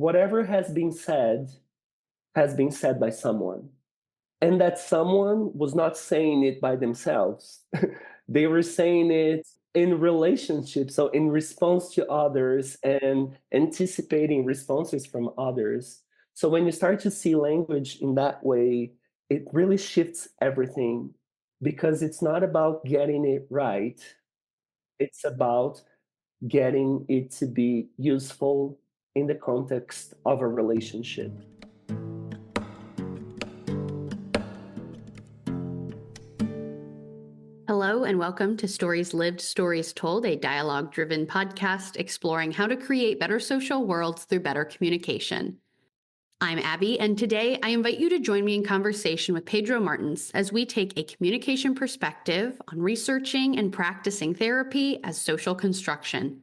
whatever has been said by someone. And that someone was not saying it by themselves. They were saying it in relationship, so in response to others and anticipating responses from others. So when you start to see language in that way, it really shifts everything, because it's not about getting it right. It's about getting it to be useful in the context of a relationship. Hello and welcome to Stories Lived, Stories Told, a dialogue-driven podcast exploring how to create better social worlds through better communication. I'm Abby, and today I invite you to join me in conversation with Pedro Martins as we take a communication perspective on researching and practicing therapy as social construction.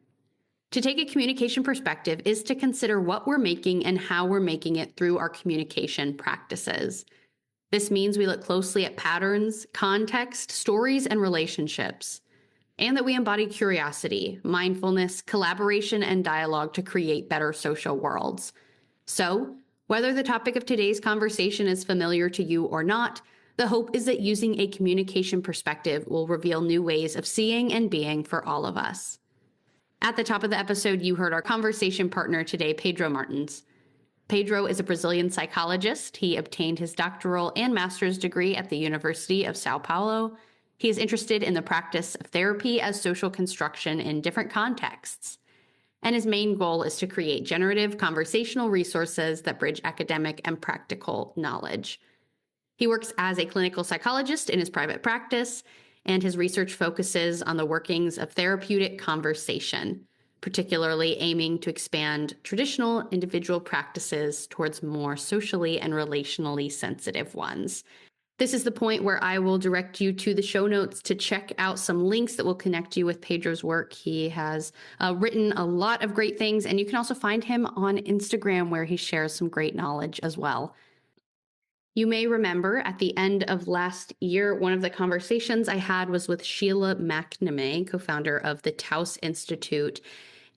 To take a communication perspective is to consider what we're making and how we're making it through our communication practices. This means we look closely at patterns, context, stories, and relationships, and that we embody curiosity, mindfulness, collaboration, and dialogue to create better social worlds. So, whether the topic of today's conversation is familiar to you or not, the hope is that using a communication perspective will reveal new ways of seeing and being for all of us. At the top of the episode, you heard our conversation partner today, Pedro Martins. Pedro is a Brazilian psychologist. He obtained his doctoral and master's degree at the University of São Paulo. He is interested in the practice of therapy as social construction in different contexts. And his main goal is to create generative conversational resources that bridge academic and practical knowledge. He works as a clinical psychologist in his private practice, and his research focuses on the workings of therapeutic conversation, particularly aiming to expand traditional individual practices towards more socially and relationally sensitive ones. This is the point where I will direct you to the show notes to check out some links that will connect you with Pedro's work. He has written a lot of great things, and you can also find him on Instagram, where he shares some great knowledge as well. You may remember at the end of last year, one of the conversations I had was with Sheila McNamee, co-founder of the Taos Institute.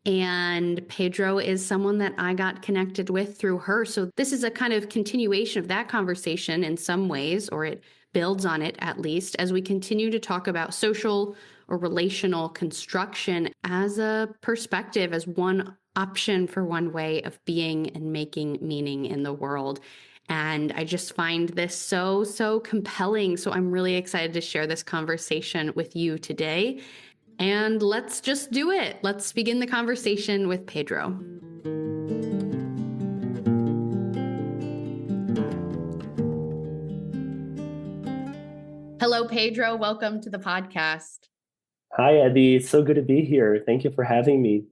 And Pedro is someone that I got connected with through her. So this is a kind of continuation of that conversation in some ways, or it builds on it at least, as we continue to talk about social or relational construction as a perspective, as one option for one way of being and making meaning in the world. And I just find this so compelling. So I'm really excited to share this conversation with you today. And let's just do it. Let's begin the conversation with Pedro. Hello, Pedro. Welcome to the podcast. Hi, Abby. It's so good to be here. Thank you for having me.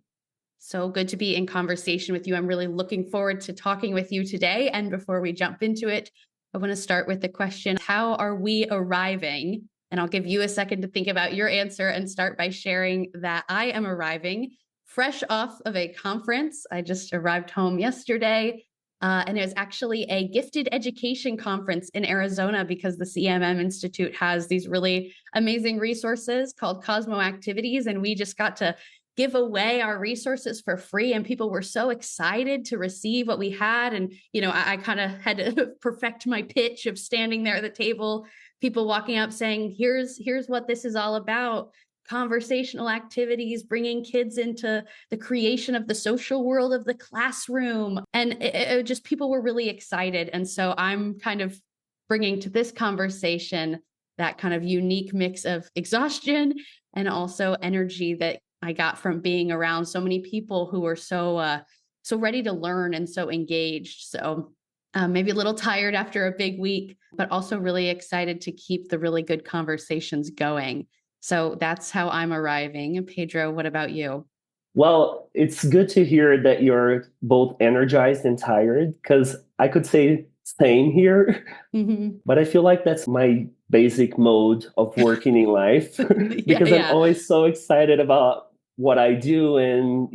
So good to be in conversation with you. I'm really looking forward to talking with you today. And before we jump into it, I want to start with the question, how are we arriving? And I'll give you a second to think about your answer and start by sharing that I am arriving fresh off of a conference. I just arrived home yesterday, and it was actually a gifted education conference in Arizona, because the CMM Institute has these really amazing resources called Cosmo Activities, and we just got to give away our resources for free. And people were so excited to receive what we had. And, I kind of had to perfect my pitch of standing there at the table, people walking up saying, here's what this is all about. Conversational activities, bringing kids into the creation of the social world of the classroom. And it just, people were really excited. And so I'm kind of bringing to this conversation that kind of unique mix of exhaustion and also energy that I got from being around so many people who were so ready to learn and so engaged. So maybe a little tired after a big week, but also really excited to keep the really good conversations going. So that's how I'm arriving. Pedro, what about you? Well, it's good to hear that you're both energized and tired, because I could say same here, but I feel like that's my basic mode of working in life, because I'm always so excited about what I do. And,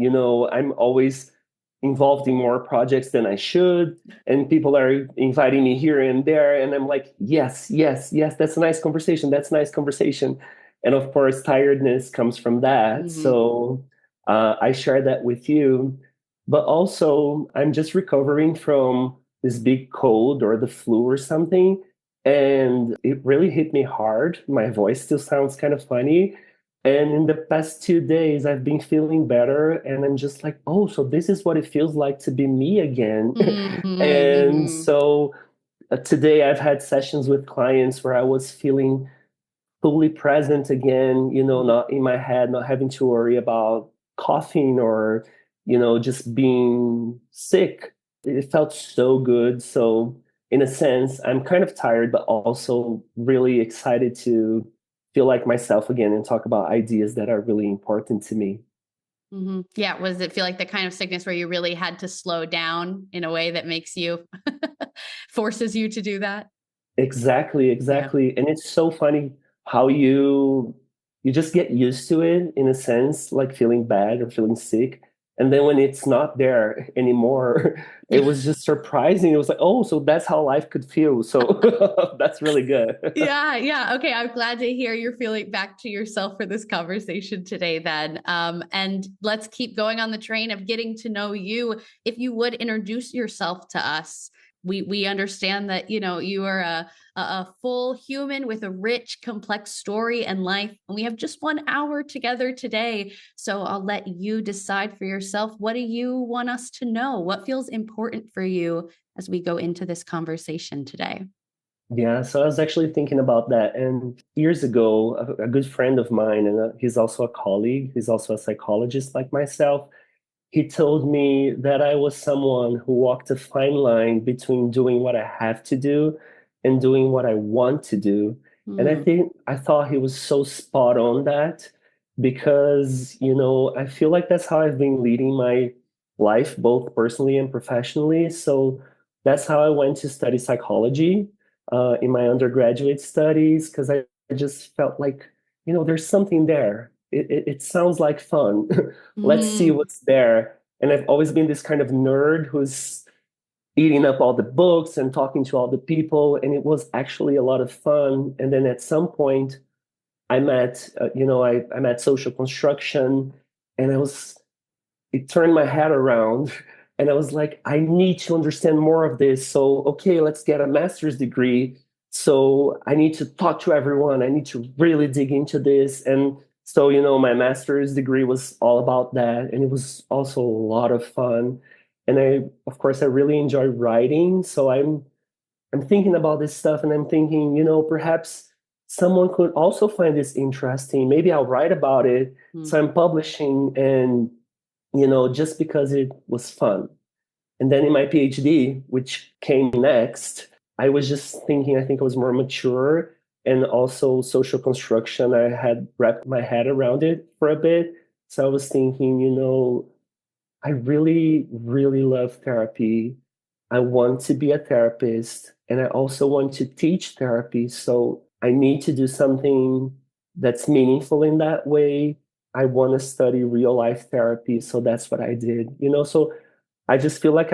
I'm always involved in more projects than I should. And people are inviting me here and there. And I'm like, yes, that's a nice conversation. That's a nice conversation. And of course, tiredness comes from that. So I share that with you. but also I'm just recovering from this big cold or the flu or something. And it really hit me hard. My voice still sounds kind of funny. And in the past 2 days, I've been feeling better. And I'm just like, oh, so this is what it feels like to be me again. And Mm-hmm. so today I've had sessions with clients where I was feeling fully present again, not in my head, not having to worry about coughing or, just being sick. It felt so good. So, in a sense, I'm kind of tired, but also really excited to feel like myself again and talk about ideas that are really important to me. Mm-hmm. Yeah. Was it feel like the kind of sickness where you really had to slow down in a way that makes you forces you to do that? Exactly, Yeah. exactly. And it's so funny how you just get used to it in a sense, like feeling bad or feeling sick. And then when it's not there anymore, it Yeah. was just surprising. It was like, oh, so that's how life could feel. So that's really good. Yeah, yeah. Okay, I'm glad to hear you're feeling back to yourself for this conversation today then. And let's keep going on the train of getting to know you. If you would introduce yourself to us. We understand that, you are a full human with a rich, complex story and life. And we have just 1 hour together today. So I'll let you decide for yourself. What do you want us to know? What feels important for you as we go into this conversation today? Yeah, so I was actually thinking about that. And years ago, a good friend of mine, and he's also a colleague, he's also a psychologist like myself. He told me that I was someone who walked a fine line between doing what I have to do and doing what I want to do. And Hmm. I thought he was so spot on that because, I feel like that's how I've been leading my life, both personally and professionally. So that's how I went to study psychology in my undergraduate studies because I just felt like, there's something there. It sounds like fun. Let's see Mm. what's there. And I've always been this kind of nerd who's eating up all the books and talking to all the people. And it was actually a lot of fun. And then at some point, I met social construction and it turned my head around. And I was like, I need to understand more of this. So, okay, let's get a master's degree. So I need to talk to everyone. I need to really dig into this. And so, my master's degree was all about that. And it was also a lot of fun. And of course, I really enjoy writing. So I'm thinking about this stuff and I'm thinking, perhaps someone could also find this interesting. Maybe I'll write about it. Mm. So I'm publishing and just because it was fun. And then in my PhD, which came next, I was just thinking, I think I was more mature and also social construction. I had wrapped my head around it for a bit. So I was thinking, I really, really love therapy. I want to be a therapist and I also want to teach therapy. So I need to do something that's meaningful in that way. I want to study real life therapy. So that's what I did, So I just feel like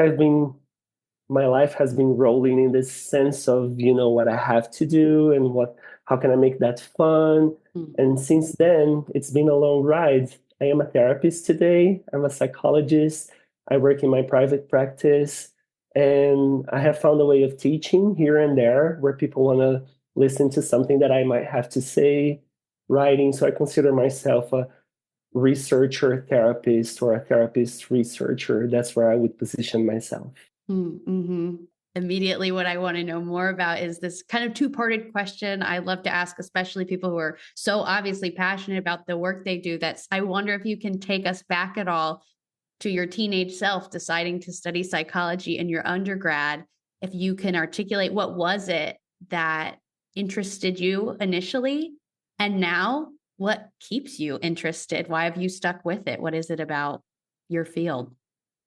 my life has been rolling in this sense of, what I have to do and how can I make that fun? Mm. And since then, it's been a long ride. I am a therapist today. I'm a psychologist. I work in my private practice and I have found a way of teaching here and there where people want to listen to something that I might have to say, writing. So I consider myself a researcher therapist or a therapist researcher. That's where I would position myself. Mm-hmm. Immediately, what I want to know more about is this kind of two-parted question I love to ask, especially people who are so obviously passionate about the work they do. That's I wonder if you can take us back at all to your teenage self deciding to study psychology in your undergrad. If you can articulate what was it that interested you initially, and now what keeps you interested? Why have you stuck with it? What is it about your field?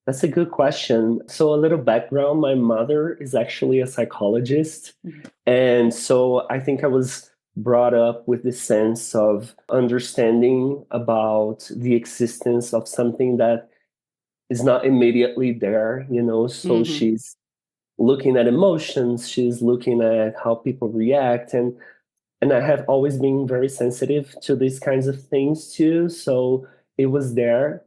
That's a good question. So, a little background, my mother is actually a psychologist. Mhm. And so I think I was brought up with this sense of understanding about the existence of something that is not immediately there, So Mhm. she's looking at emotions, she's looking at how people react. And I have always been very sensitive to these kinds of things too. So it was there.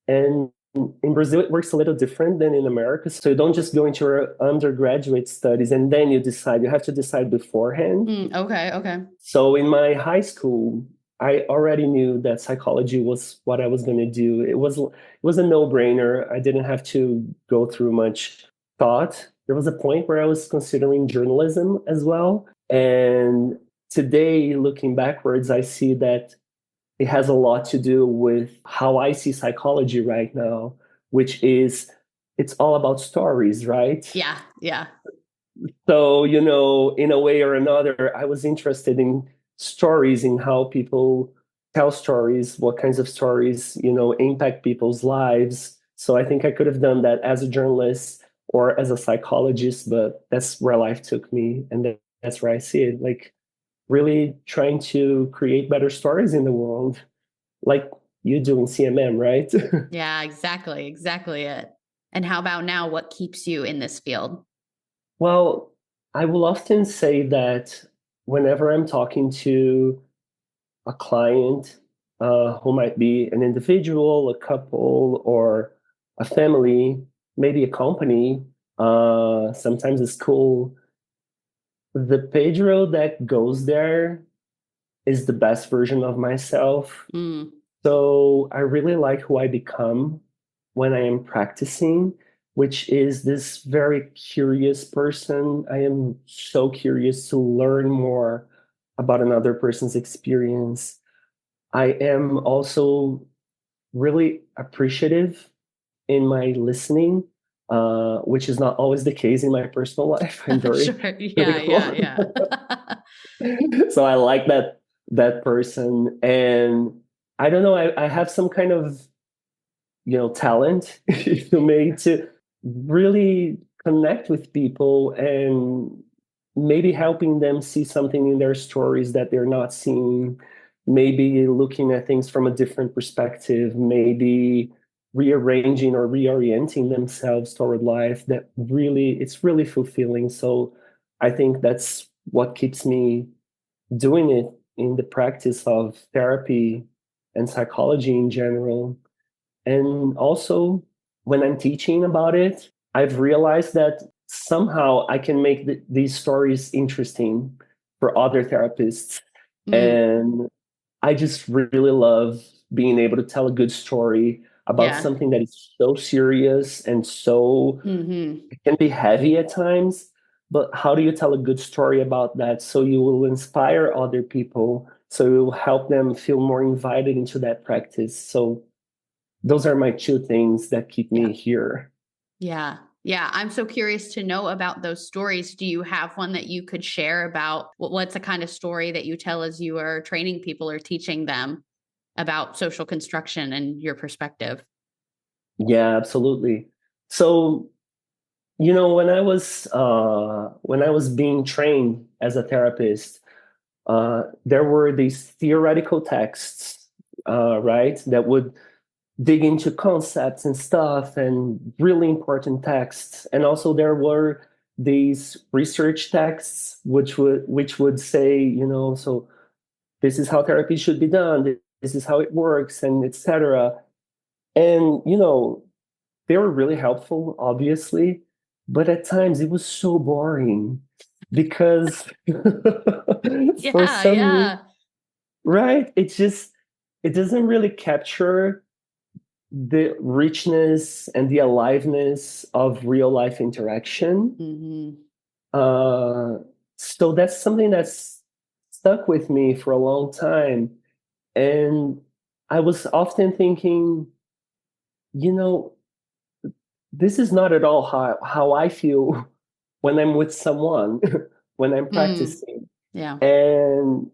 And in Brazil, it works a little different than in America. So you don't just go into your undergraduate studies and then you decide. You have to decide beforehand. Okay. So in my high school, I already knew that psychology was what I was going to do. It was a no-brainer. I didn't have to go through much thought. There was a point where I was considering journalism as well. And today, looking backwards, I see that it has a lot to do with how I see psychology right now, which is it's all about stories, right? Yeah. So, in a way or another, I was interested in stories, in how people tell stories, what kinds of stories, impact people's lives. So I think I could have done that as a journalist or as a psychologist, but that's where life took me. And that's where I see it, like really trying to create better stories in the world, like you do in CMM, right? Yeah, exactly it. And how about now? What keeps you in this field? Well, I will often say that whenever I'm talking to a client who might be an individual, a couple, or a family, maybe a company, sometimes a school, the Pedro that goes there is the best version of myself. Mm, So I really like who I become when I am practicing, which is this very curious person. I am so curious to learn more about another person's experience. I am also really appreciative in my listening, which is not always the case in my personal life. I'm very sure. critical. Yeah. So I like that person. And I don't know, I have some kind of talent to make to really connect with people and maybe helping them see something in their stories that they're not seeing, maybe looking at things from a different perspective, maybe rearranging or reorienting themselves toward life. That really, it's really fulfilling. So I think that's what keeps me doing it in the practice of therapy and psychology in general. And also, when I'm teaching about it, I've realized that somehow I can make these stories interesting for other therapists. Mm, And I just really love being able to tell a good story about yeah. something that is so serious and so Hmm. it can be heavy at times. But how do you tell a good story about that so you will inspire other people, so you will help them feel more invited into that practice? So those are my two things that keep Yeah. me here. Yeah. I'm so curious to know about those stories. Do you have one that you could share about what's the kind of story that you tell as you are training people or teaching them about social construction and your perspective? Yeah, absolutely. So, when I was being trained as a therapist, there were these theoretical texts, right, that would dig into concepts and stuff, and really important texts. And also there were these research texts which would say, so this is how therapy should be done, this is how it works, and etc. And they were really helpful, obviously, but at times it was so boring because for some Yeah. right, it doesn't really capture the richness and the aliveness of real life interaction. Hmm. Uh, so that's something that's stuck with me for a long time. And I was often thinking, you know, this is not at all how I feel when I'm with someone, when I'm Mm, practicing. yeah. And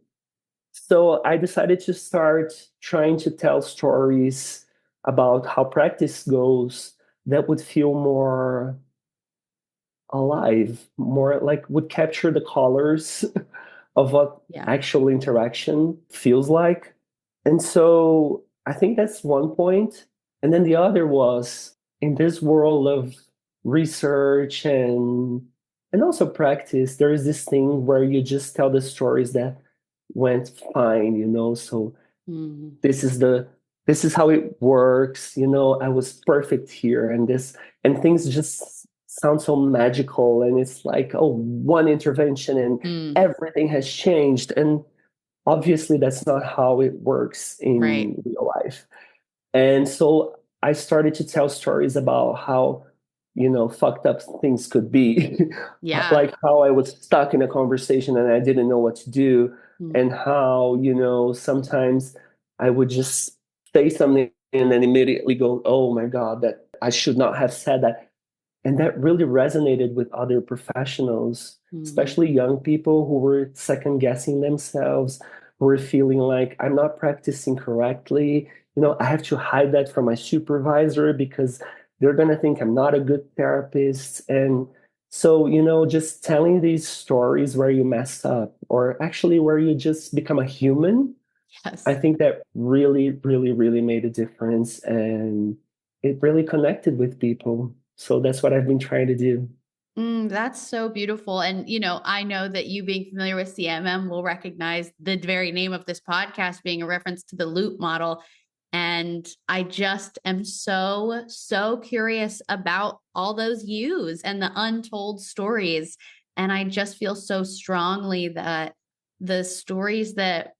so I decided to start trying to tell stories about how practice goes that would feel more alive, more like would capture the colors of what Yeah. actual interaction feels like. And so I think that's one point. And then the other was in this world of research and also practice, there is this thing where you just tell the stories that went fine. So Hmm. this is this is how it works. I was perfect here, and things just sound so magical. And it's like, oh, one intervention and everything has changed. And obviously, that's not how it works Right. in real life. And so I started to tell stories about how, fucked up things could be. Yeah. Like how I was stuck in a conversation and I didn't know what to do. Mm. And how, sometimes I would just say something and then immediately go, oh my God, that I should not have said that. And that really resonated with other professionals, especially young people who were second guessing themselves, who were feeling like, I'm not practicing correctly. I have to hide that from my supervisor because they're going to think I'm not a good therapist. And so, just telling these stories where you messed up or actually where you just become a human, I Yes. think that really, really, really made a difference. And it really connected with people. So that's what I've been trying to do. That's so beautiful. And, I know that you being familiar with CMM will recognize the very name of this podcast being a reference to the loop model. And I just am so, so curious about all those yous and the untold stories. And I just feel so strongly that the stories that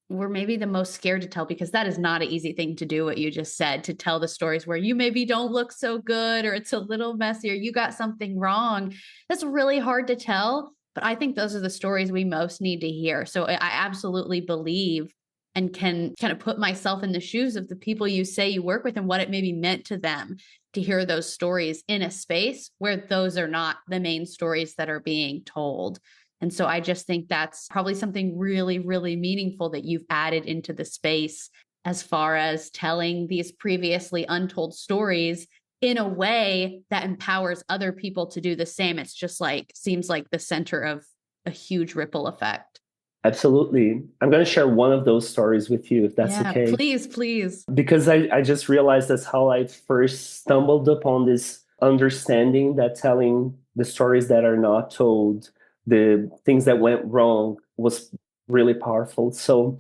we're maybe the most scared to tell, because that is not an easy thing to do, what you just said, to tell the stories where you maybe don't look so good or it's a little messy or you got something wrong. That's really hard to tell. But I think those are the stories we most need to hear. So I absolutely believe and can kind of put myself in the shoes of the people you say you work with and what it maybe meant to them to hear those stories in a space where those are not the main stories that are being told. And so I just think that's probably something really, really meaningful that you've added into the space as far as telling these previously untold stories in a way that empowers other people to do the same. It's just like, seems like the center of a huge ripple effect. Absolutely. I'm going to share one of those stories with you, if that's Yeah, okay. please, please. Because I just realized that's how I first stumbled upon this understanding that telling the stories that are not told, the things that went wrong, was really powerful. So,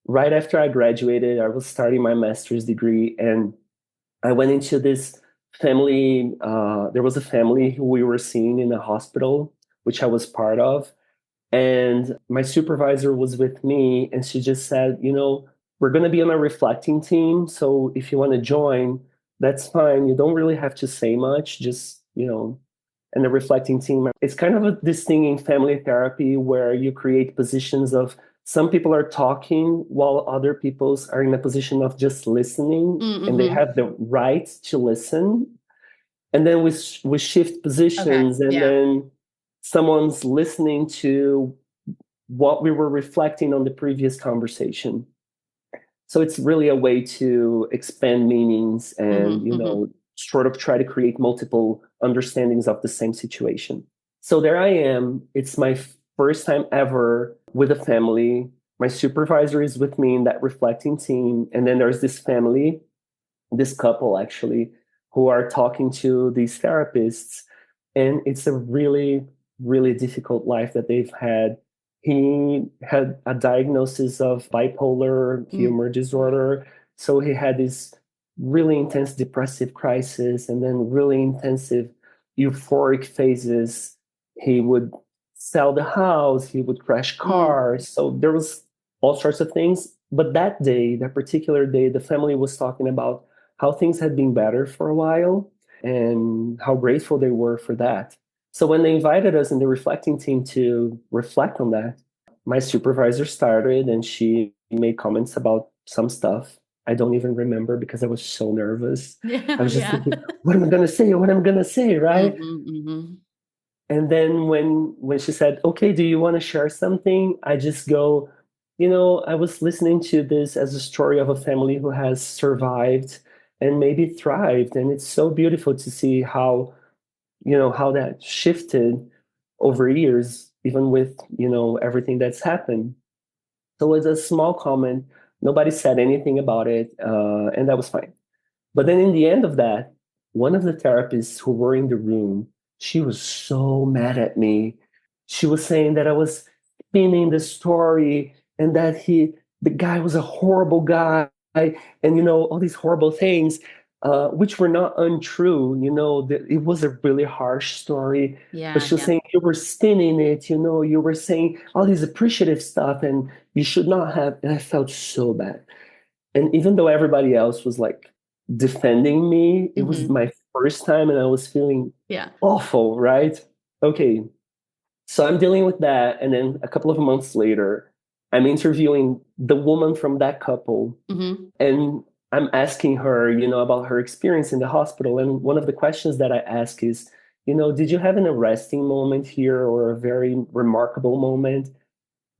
right after I graduated, I was starting my master's degree, and I went into this family. There was a family who we were seeing in a hospital, which I was part of. And my supervisor was with me, and she just said, we're going to be on a reflecting team. So if you want to join, that's fine. You don't really have to say much, just, and the reflecting team. It's kind of this thing in family therapy where you create positions of some people are talking while other people are in a position of just listening, and they have the right to listen. And then we shift Okay. positions, and Yeah. then someone's listening to what we were reflecting on the previous conversation. So it's really a way to expand meanings and, sort of try to create multiple understandings of the same situation. So there I am. It's my first time ever with a family. My supervisor is with me in that reflecting team. And then there's this family, this couple actually, who are talking to these therapists. And it's a really, really difficult life that they've had. He had a diagnosis of bipolar humor disorder. So he had this really intense depressive crisis and then really intensive euphoric phases. He would sell the house, he would crash cars. So there was all sorts of things. But that day, that particular day, the family was talking about how things had been better for a while and how grateful they were for that. So when they invited us in the reflecting team to reflect on that, my supervisor started and she made comments about some stuff. I don't even remember because I was so nervous. I was just thinking, what am I going to say? What am I going to say? Right. And then when she said, okay, do you want to share something? I just go, I was listening to this as a story of a family who has survived and maybe thrived. And it's so beautiful to see how, how that shifted over years, even with, everything that's happened. So it's a small comment. Nobody said anything about it. And that was fine. But then in the end of that, one of the therapists who were in the room, she was so mad at me. She was saying that I was spinning the story and that the guy was a horrible guy and, all these horrible things, which were not untrue. It was a really harsh story. But she was saying you were spinning it, you were saying all these appreciative stuff and you should not have. And I felt so bad. And even though everybody else was like defending me, it was my first time and I was feeling awful, right? Okay. So I'm dealing with that. And then a couple of months later, I'm interviewing the woman from that couple. And I'm asking her, about her experience in the hospital. And one of the questions that I ask is, did you have an arresting moment here or a very remarkable moment?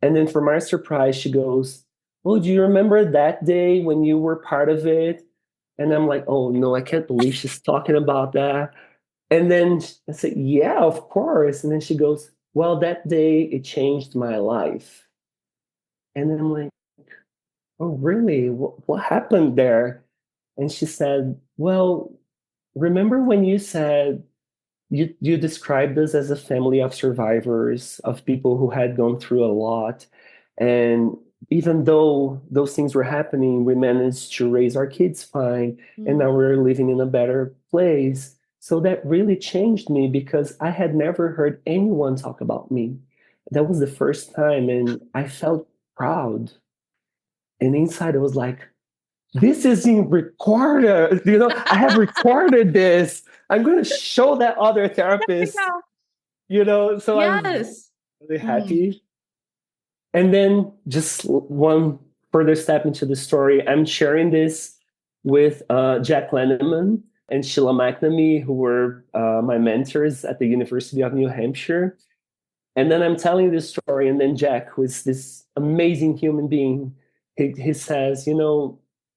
And then for my surprise, she goes, well, do you remember that day when you were part of it? And I'm like, oh no, I can't believe she's talking about that. And then I said, yeah, of course. And then she goes, well, that day it changed my life. And then I'm like, oh, really? What happened there? And she said, well, remember when you said you described us as a family of survivors, of people who had gone through a lot. And even though those things were happening, we managed to raise our kids fine. And now we're living in a better place. So that really changed me because I had never heard anyone talk about me. That was the first time. And I felt proud. And inside I was like, this isn't recorded. I have recorded this. I'm going to show that other therapist, so I'm really happy. And then just one further step into the story, I'm sharing this with Jack Lenneman and Sheila McNamee, who were my mentors at the University of New Hampshire. And then I'm telling this story, and then Jack, who is this amazing human being, he says,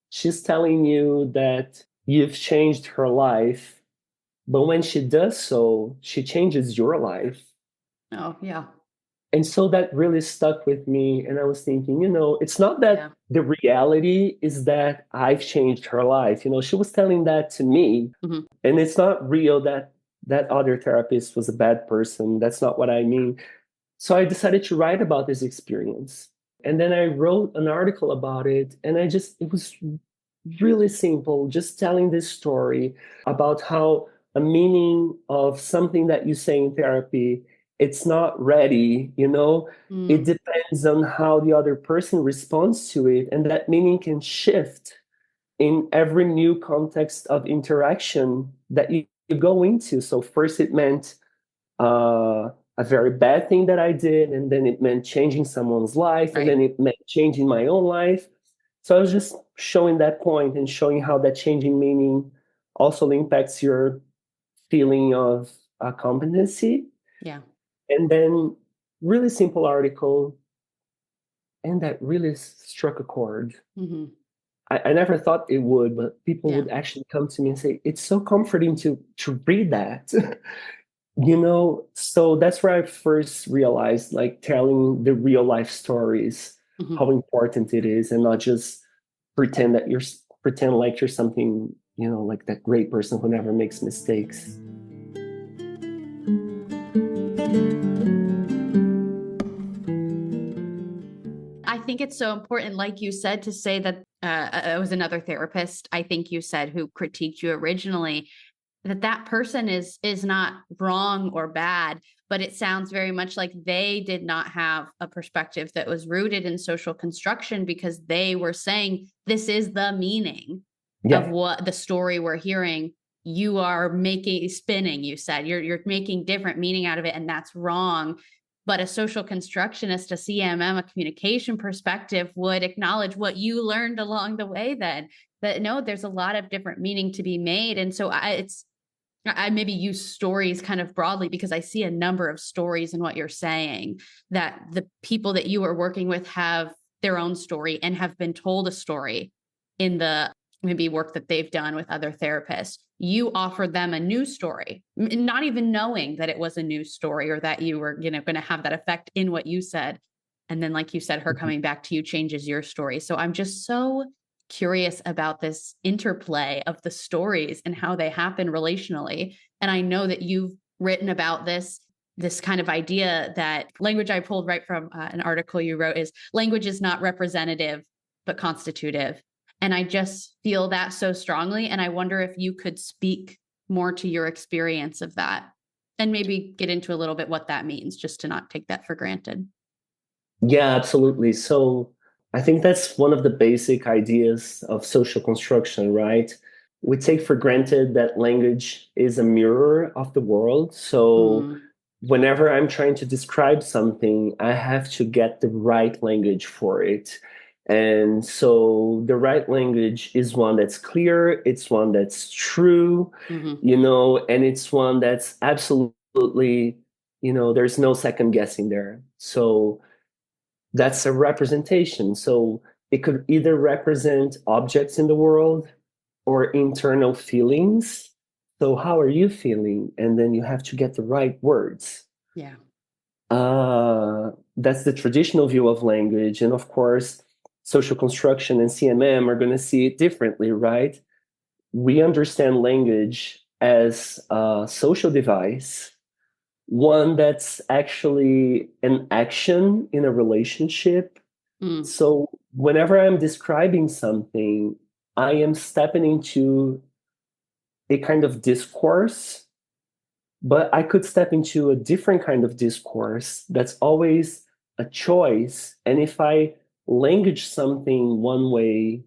she's telling you that you've changed her life, but when she does so, she changes your life. Oh, yeah. And so that really stuck with me. And I was thinking, it's not that the reality is that I've changed her life. She was telling that to me. And it's not real that that other therapist was a bad person. That's not what I mean. So I decided to write about this experience. And then I wrote an article about it. And it was really simple, just telling this story about how a meaning of something that you say in therapy, it's not ready, it depends on how the other person responds to it. And that meaning can shift in every new context of interaction that you go into. So first it meant a very bad thing that I did, and then it meant changing someone's life, and then it meant changing my own life. So I was just showing that point and showing how that changing meaning also impacts your feeling of competency. Yeah. And then really simple article, and that really struck a chord. I never thought it would, but people would actually come to me and say, it's so comforting to read that. So that's where I first realized, like, telling the real life stories, how important it is, and not just pretend like you're something, like that great person who never makes mistakes. I think it's so important, like you said, to say that it was another therapist, I think you said, who critiqued you originally, that person is not wrong or bad, but it sounds very much like they did not have a perspective that was rooted in social construction, because they were saying, this is the meaning of what the story we're hearing. You are spinning, you said, you're making different meaning out of it, and that's wrong. But a social constructionist, a CMM, a communication perspective would acknowledge what you learned along the way then, that no, there's a lot of different meaning to be made. And so I maybe use stories kind of broadly because I see a number of stories in what you're saying, that the people that you are working with have their own story and have been told a story in the maybe work that they've done with other therapists. You offered them a new story, not even knowing that it was a new story or that you were, going to have that effect in what you said. And then, like you said, her coming back to you changes your story. So I'm just so curious about this interplay of the stories and how they happen relationally. And I know that you've written about this kind of idea that language I pulled right from an article you wrote is language is not representative, but constitutive. And I just feel that so strongly. And I wonder if you could speak more to your experience of that and maybe get into a little bit what that means, just to not take that for granted. Yeah, absolutely. So I think that's one of the basic ideas of social construction, right? We take for granted that language is a mirror of the world. So Mm, whenever I'm trying to describe something, I have to get the right language for it. And so the right language is one that's clear, it's one that's true, hmm and it's one that's absolutely, there's no second guessing there. So that's a representation. So it could either represent objects in the world or internal feelings. So, how are you feeling? And then you have to get the right words. Yeah. That's the traditional view of language. And of course, social construction and CMM are going to see it differently, right? We understand language as a social device, one that's actually an action in a relationship. Mm, So whenever I'm describing something, I am stepping into a kind of discourse, but I could step into a different kind of discourse that's always a choice. And if I language something one way,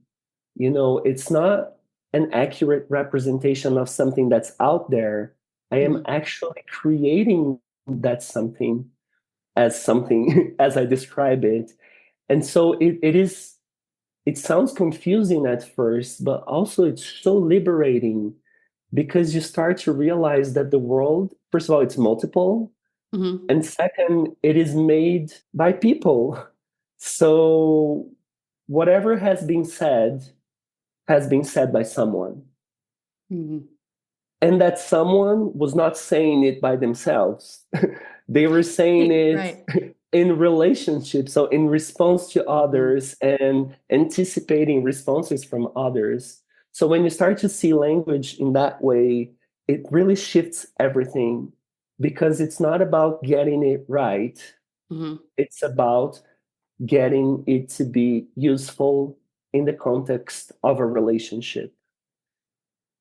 it's not an accurate representation of something that's out there. I am hmm actually creating that something as I describe it. And so it sounds confusing at first, but also it's so liberating because you start to realize that the world, first of all, it's multiple. hmm And second, it is made by people. So whatever has been said by someone. hmm And that someone was not saying it by themselves. They were saying it Right. in relationship, so in response to hmm others and anticipating responses from others. So when you start to see language in that way, it really shifts everything because it's not about getting it right. hmm It's about getting it to be useful in the context of a relationship.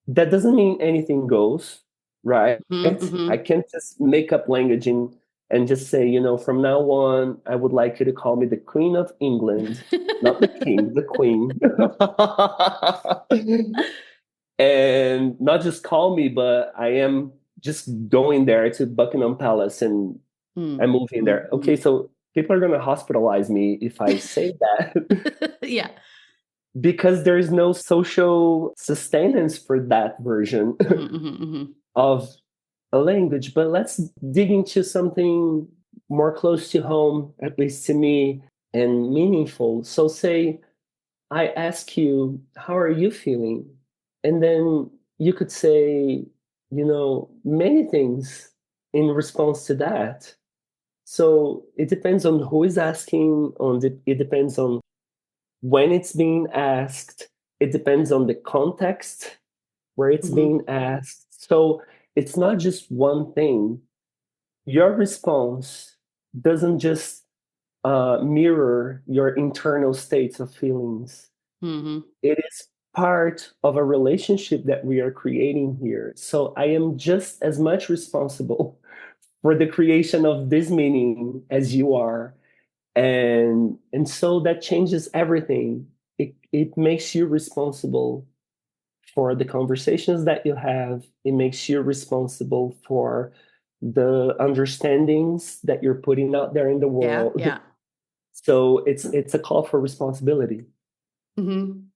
That doesn't mean anything goes, right? I hmm can't just make up language and just say, from now on, I would like you to call me the Queen of England, not the King, the Queen. And not just call me, but I am just going there to Buckingham Palace and I'm moving there. Okay, hmm so people are going to hospitalize me if I say that. Yeah. Because there is no social sustenance for that version hmm hmm hmm of a language. But let's dig into something more close to home, at least to me, and meaningful. So, say I ask you, how are you feeling? And then you could say, many things in response to that. So it depends on who is asking, it depends on when it's being asked, it depends on the context where it's hmm being asked. So it's not just one thing. Your response doesn't just mirror your internal states of feelings, hmm it is part of a relationship that we are creating here. So I am just as much responsible for the creation of this meaning as you are. And so that changes everything. It makes you responsible for the conversations that you have. It makes you responsible for the understandings that you're putting out there in the Yeah. world. Yeah. So it's a call for responsibility.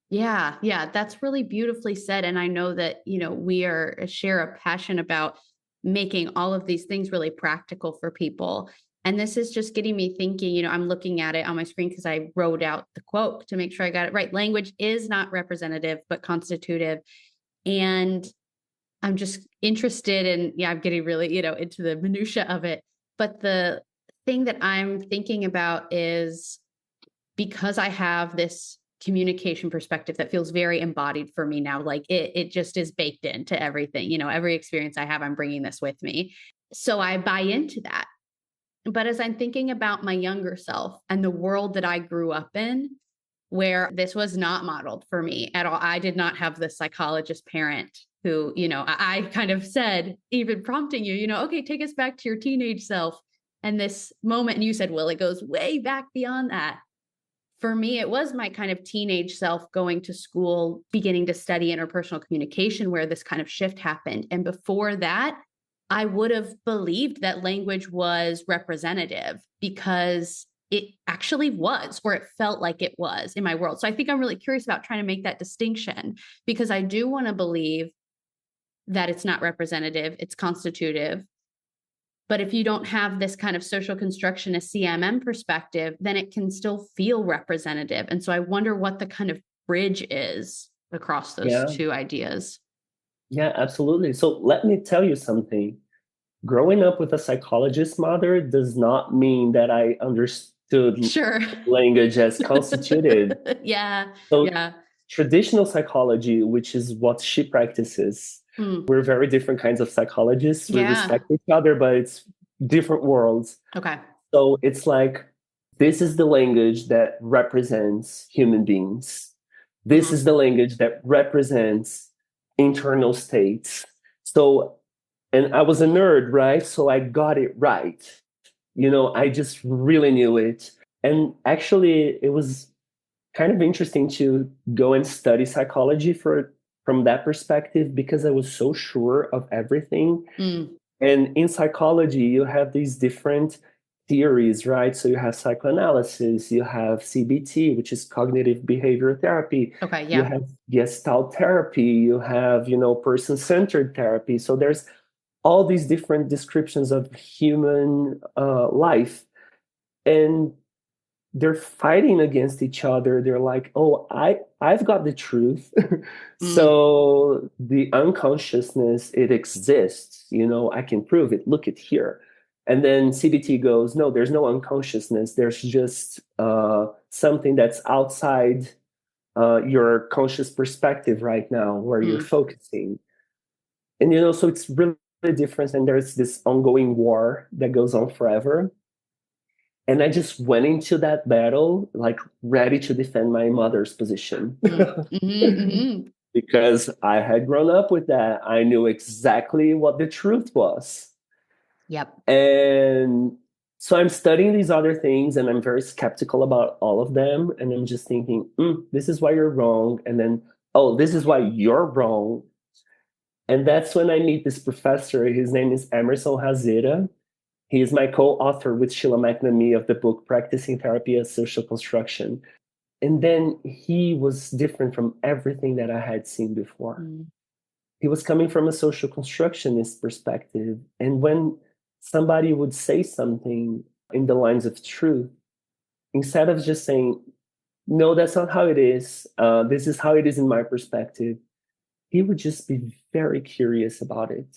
Yeah. Yeah. That's really beautifully said. And I know that, we share a passion about making all of these things really practical for people. And this is just getting me thinking, I'm looking at it on my screen because I wrote out the quote to make sure I got it right. Language is not representative, but constitutive. And I'm just interested in, yeah, I'm getting really, into the minutia of it. But the thing that I'm thinking about is because I have this communication perspective that feels very embodied for me now, like it just is baked into everything, every experience I have, I'm bringing this with me. So I buy into that. But as I'm thinking about my younger self and the world that I grew up in, where this was not modeled for me at all. I did not have the psychologist parent who, I kind of said, even prompting you, okay, take us back to your teenage self. And this moment, and you said, well, it goes way back beyond that. For me, it was my kind of teenage self going to school, beginning to study interpersonal communication, where this kind of shift happened. And before that, I would have believed that language was representative because it actually was, or it felt like it was in my world. So I think I'm really curious about trying to make that distinction, because I do want to believe that it's not representative, it's constitutive. But if you don't have this kind of social constructionist CMM perspective, then it can still feel representative. And so I wonder what the kind of bridge is across those two ideas. Yeah, absolutely. So let me tell you something. Growing up with a psychologist mother does not mean that I understood language as constituted. So traditional psychology, which is what she practices, we're very different kinds of psychologists. We respect each other, but it's different worlds. Okay. So it's like, this is the language that represents human beings. This is the language that represents internal states. So, and I was a nerd, right? So I got it right. I just really knew it. And actually, it was kind of interesting to go and study psychology from that perspective, because I was so sure of everything. And in psychology, you have these different theories, right? So you have psychoanalysis, you have CBT, which is cognitive behavioral therapy. You have Gestalt therapy, you have, person-centered therapy. So there's all these different descriptions of human life. And they're fighting against each other. They're like, oh, I've got the truth. So the unconsciousness, it exists. I can prove it. Look at here. And then CBT goes, no, there's no unconsciousness. There's just something that's outside your conscious perspective right now, where you're focusing. And, so it's really different. And there's this ongoing war that goes on forever. And I just went into that battle, like, ready to defend my mother's position. Because I had grown up with that. I knew exactly what the truth was. And so I'm studying these other things, and I'm very skeptical about all of them. And I'm just thinking, this is why you're wrong. And then, oh, this is why you're wrong. And that's when I meet this professor. His name is Emerson Rasera. He is my co-author with Sheila McNamee of the book Practicing Therapy as Social Construction. And then he was different from everything that I had seen before. He was coming from a social constructionist perspective. And when somebody would say something in the lines of truth, instead of just saying, no, that's not how it is, this is how it is in my perspective, he would just be very curious about it.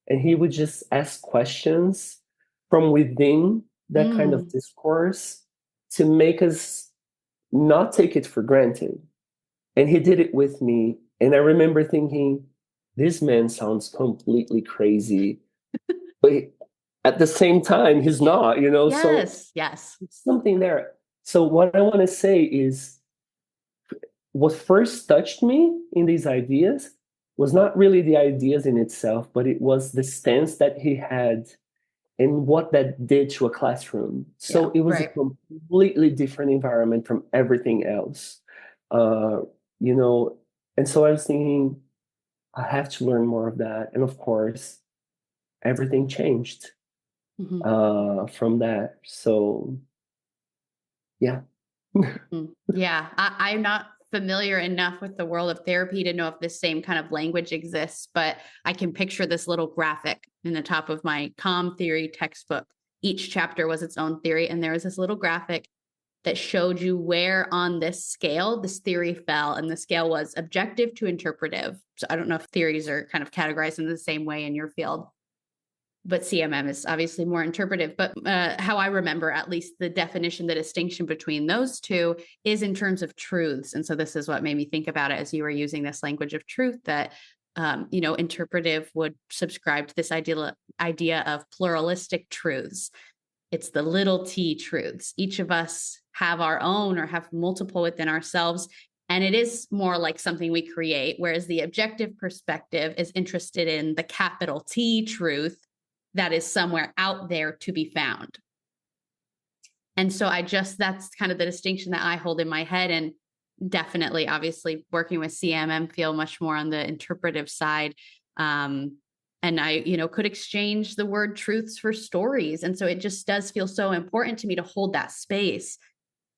And he would just ask questions from within that kind of discourse to make us not take it for granted. And he did it with me. And I remember thinking, this man sounds completely crazy. But at the same time, he's not, So something there. So what I want to say is, what first touched me in these ideas was not really the ideas in itself, but it was the stance that he had and what that did to a classroom. So it was a completely different environment from everything else, And so I was thinking, I have to learn more of that. And of course, everything changed from that. So, yeah. I'm not familiar enough with the world of therapy to know if this same kind of language exists, but I can picture this little graphic in the top of my comm theory textbook. Each chapter was its own theory, and there was this little graphic that showed you where on this scale this theory fell, and the scale was objective to interpretive. So I don't know if theories are kind of categorized in the same way in your field, but CMM is obviously more interpretive. But how I remember, at least the definition, the distinction between those two is in terms of truths. And so this is what made me think about it as you were using this language of truth, that, interpretive would subscribe to this idea of pluralistic truths. It's the little t truths. Each of us have our own or have multiple within ourselves. And it is more like something we create, whereas the objective perspective is interested in the capital T truth that is somewhere out there to be found. And so that's kind of the distinction that I hold in my head. And definitely, obviously, working with CMM, feel much more on the interpretive side. And I, could exchange the word truths for stories. And so it just does feel so important to me to hold that space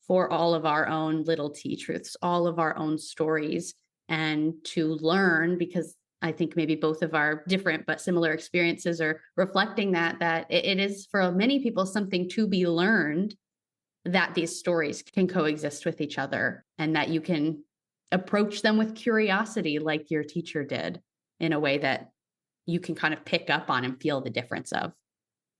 for all of our own little T truths, all of our own stories, and to learn, because I think maybe both of our different but similar experiences are reflecting that it is for many people something to be learned, that these stories can coexist with each other and that you can approach them with curiosity like your teacher did, in a way that you can kind of pick up on and feel the difference of.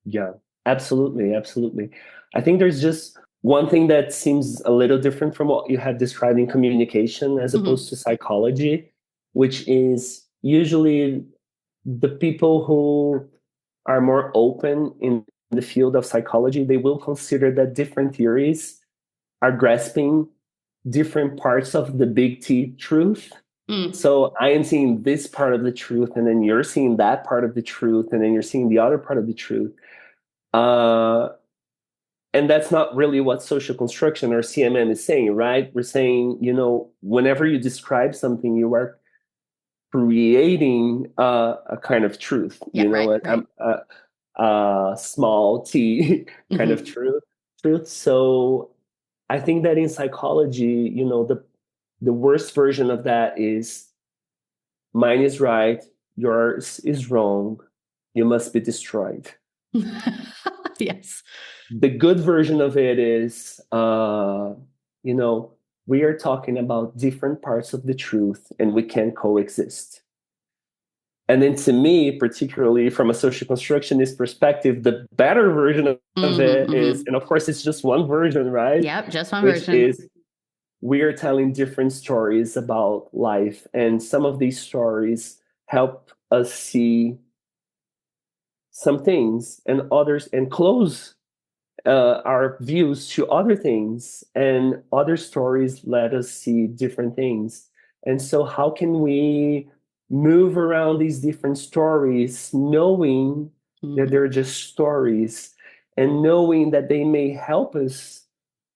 Yeah, absolutely. Absolutely. I think there's just one thing that seems a little different from what you had described in communication as opposed to psychology, which is usually the people who are more open in the field of psychology, they will consider that different theories are grasping different parts of the big T truth. So I am seeing this part of the truth, and then you're seeing that part of the truth, and then you're seeing the other part of the truth. And that's not really what social construction or CMM is saying, right? We're saying, whenever you describe something, you are creating a kind of truth, a small T kind of truth. So I think that in psychology, the worst version of that is mine is right, yours is wrong, you must be destroyed. Yes. The good version of it is, we are talking about different parts of the truth and we can coexist. And then to me, particularly from a social constructionist perspective, the better version of it is, and of course it's just one version, right? Yep, just one Which version. is, we are telling different stories about life. And some of these stories help us see some things and others, and close our views to other things, and other stories let us see different things. And so how can we move around these different stories, knowing that they're just stories, and knowing that they may help us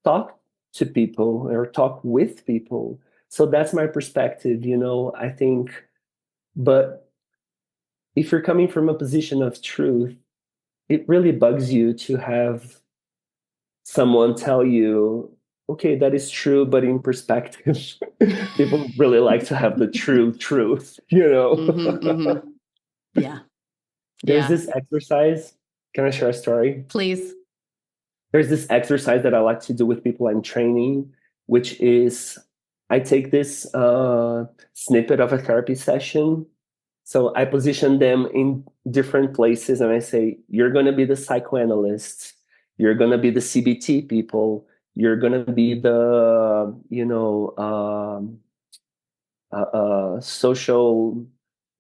talk to people or talk with people? So that's my perspective, I think. But if you're coming from a position of truth, it really bugs you to have someone tell you, okay, that is true, but in perspective. People really like to have the true truth, Yeah. There's this exercise. Can I share a story? Please. There's this exercise that I like to do with people I'm training, which is I take this snippet of a therapy session. So I position them in different places and I say, you're going to be the psychoanalysts, you're going to be the CBT people, you're going to be the, social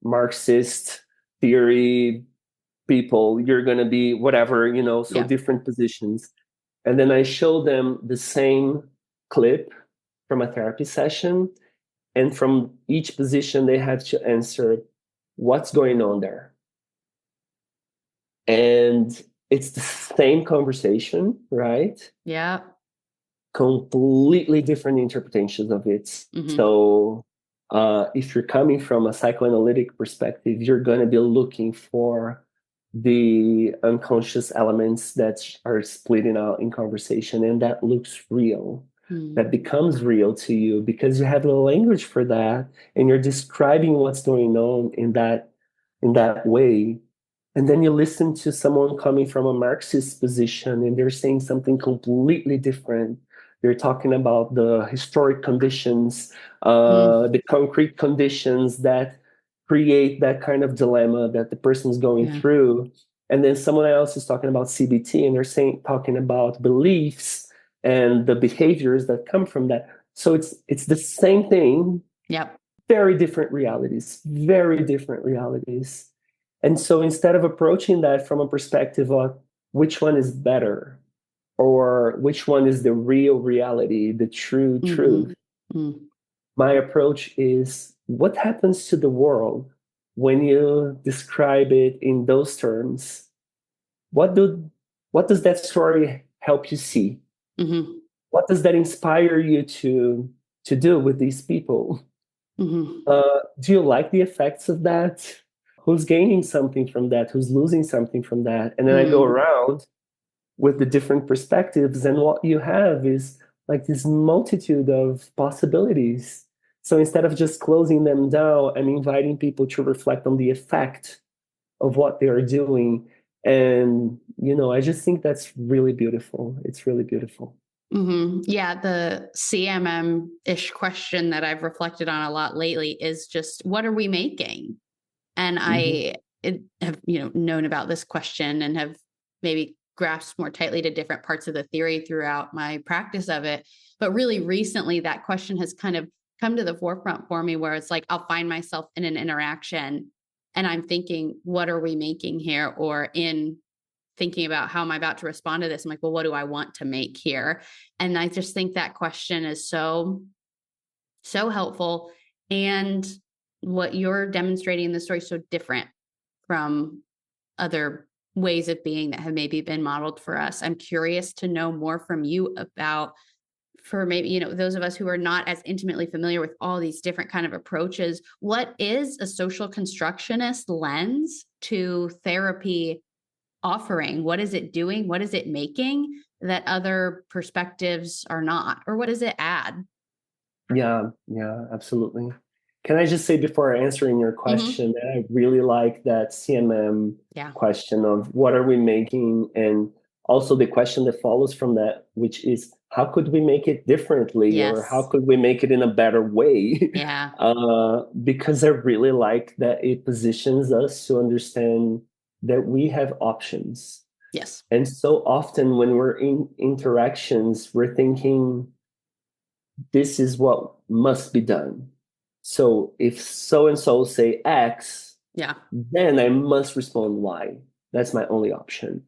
Marxist theory people, you're going to be whatever, so different positions. And then I show them the same clip from a therapy session. And from each position, they have to answer what's going on there. And it's the same conversation, right? Yeah. Completely different interpretations of it. So if you're coming from a psychoanalytic perspective, you're going to be looking for the unconscious elements that are splitting out in conversation, and that looks real. That becomes real to you because you have a language for that, and you're describing what's going on in that way. And then you listen to someone coming from a Marxist position, and they're saying something completely different. They're talking about the historic conditions, the concrete conditions that create that kind of dilemma that the person's going through. And then someone else is talking about CBT, and they're talking about beliefs and the behaviors that come from that. So it's the same thing. Yep. Very different realities. And so instead of approaching that from a perspective of which one is better, or which one is the real reality, the true truth. Mm-hmm. My approach is what happens to the world when you describe it in those terms? What do what does that story help you see? Mm-hmm. What does that inspire you to do with these people? Mm-hmm. Do you like the effects of that? Who's gaining something from that? Who's losing something from that? And then I go Mm-hmm. around with the different perspectives, and what you have is like this multitude of possibilities. So instead of just closing them down, I'm inviting people to reflect on the effect of what they are doing. And, I just think that's really beautiful. It's really beautiful. Mm-hmm. Yeah, the CMM-ish question that I've reflected on a lot lately is just, what are we making? And Mm-hmm. have, known about this question and have maybe grasped more tightly to different parts of the theory throughout my practice of it. But really recently, that question has kind of come to the forefront for me, where it's like, I'll find myself in an interaction and I'm thinking, what are we making here? Or in thinking about how am I about to respond to this? I'm like, well, what do I want to make here? And I just think that question is so, so helpful. And what you're demonstrating in the story is so different from other ways of being that have maybe been modeled for us. I'm curious to know more from you about, for maybe, those of us who are not as intimately familiar with all these different kind of approaches, what is a social constructionist lens to therapy offering? What is it doing? What is it making that other perspectives are not? Or what does it add? Yeah, absolutely. Can I just say before answering your Mm-hmm. question that I really like that CMM Yeah. question of what are we making, and also the question that follows from that, which is how could we make it differently, or how Yes. could we make it in a better way? Yeah. Because I really like that it positions us to understand that we have options. Yes. And so often when we're in interactions, we're thinking, this is what must be done. So if so and so say X, Yeah. then I must respond Y. That's my only option.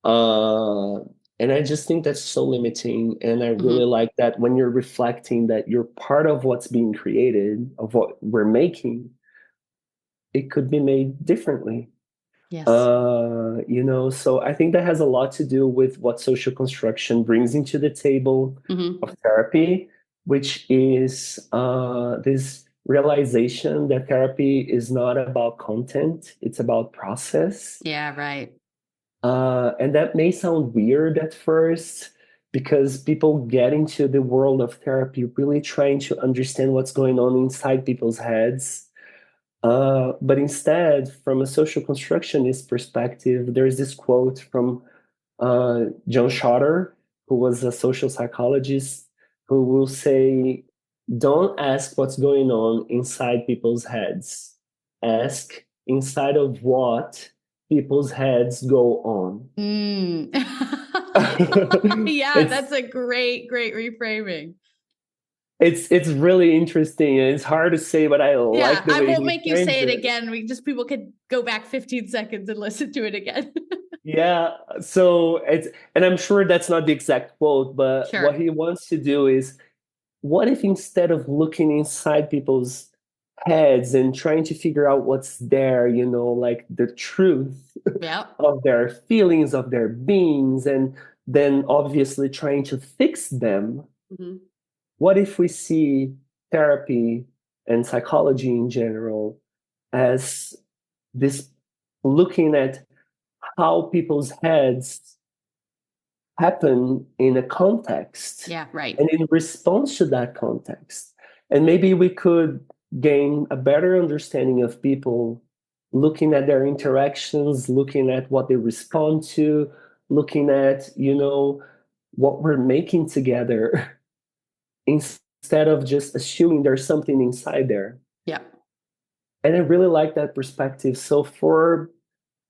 Uh, and I just think that's so limiting. And I really Mm-hmm. like that when you're reflecting that you're part of what's being created, of what we're making, it could be made differently. Yes. So I think that has a lot to do with what social construction brings into the table Mm-hmm. of therapy, which is this realization that therapy is not about content, it's about process. Yeah. Right. And that may sound weird at first because people get into the world of therapy really trying to understand what's going on inside people's heads. But instead, from a social constructionist perspective, there's this quote from John Schotter, who was a social psychologist, who will say, don't ask what's going on inside people's heads. Ask inside of what people's heads go on. Mm. Yeah, it's that's a great, great reframing. it's really interesting, and it's hard to say, but I Yeah, like the I way won't he make you frames say it it. again. People could go back 15 seconds and listen to it again. Yeah, so and I'm sure that's not the exact quote, but what Sure. he wants to do is, what if instead of looking inside people's heads and trying to figure out what's there, like the truth Yep. of their feelings, of their beings, and then obviously trying to fix them, Mm-hmm. what if we see therapy and psychology in general as this looking at how people's heads happen in a context Yeah, right. and in response to that context. And maybe we could gain a better understanding of people looking at their interactions, looking at what they respond to, looking at, what we're making together instead of just assuming there's something inside there. Yeah. And I really like that perspective. So for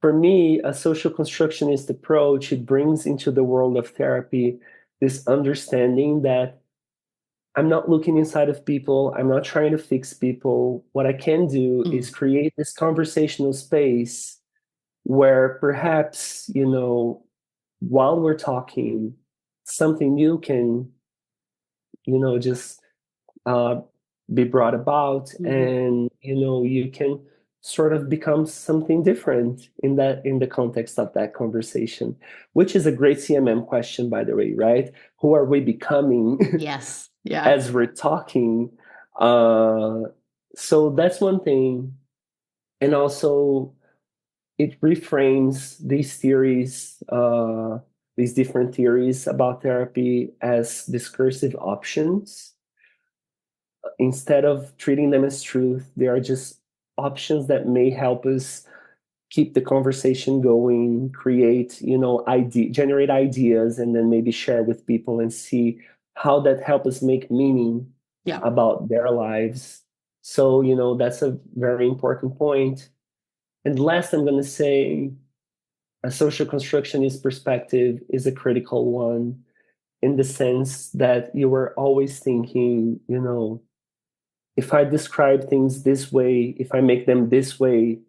me, a social constructionist approach, it brings into the world of therapy this understanding that I'm not looking inside of people. I'm not trying to fix people. What I can do is Mm. create this conversational space where perhaps, while we're talking, something new can, just be brought about, and you can sort of become something different in the context of that conversation, which is a great CMM question, by the way, right? Who are we becoming? Yes. Yeah. As we're talking. So that's one thing. And also it reframes these theories, these different theories about therapy as discursive options. Instead of treating them as truth, they are just options that may help us keep the conversation going, create, generate ideas, and then maybe share with people and see how that help us make meaning about their lives. So, that's a very important point. And last, I'm going to say a social constructionist perspective is a critical one, in the sense that you were always thinking, if I describe things this way, if I make them this way,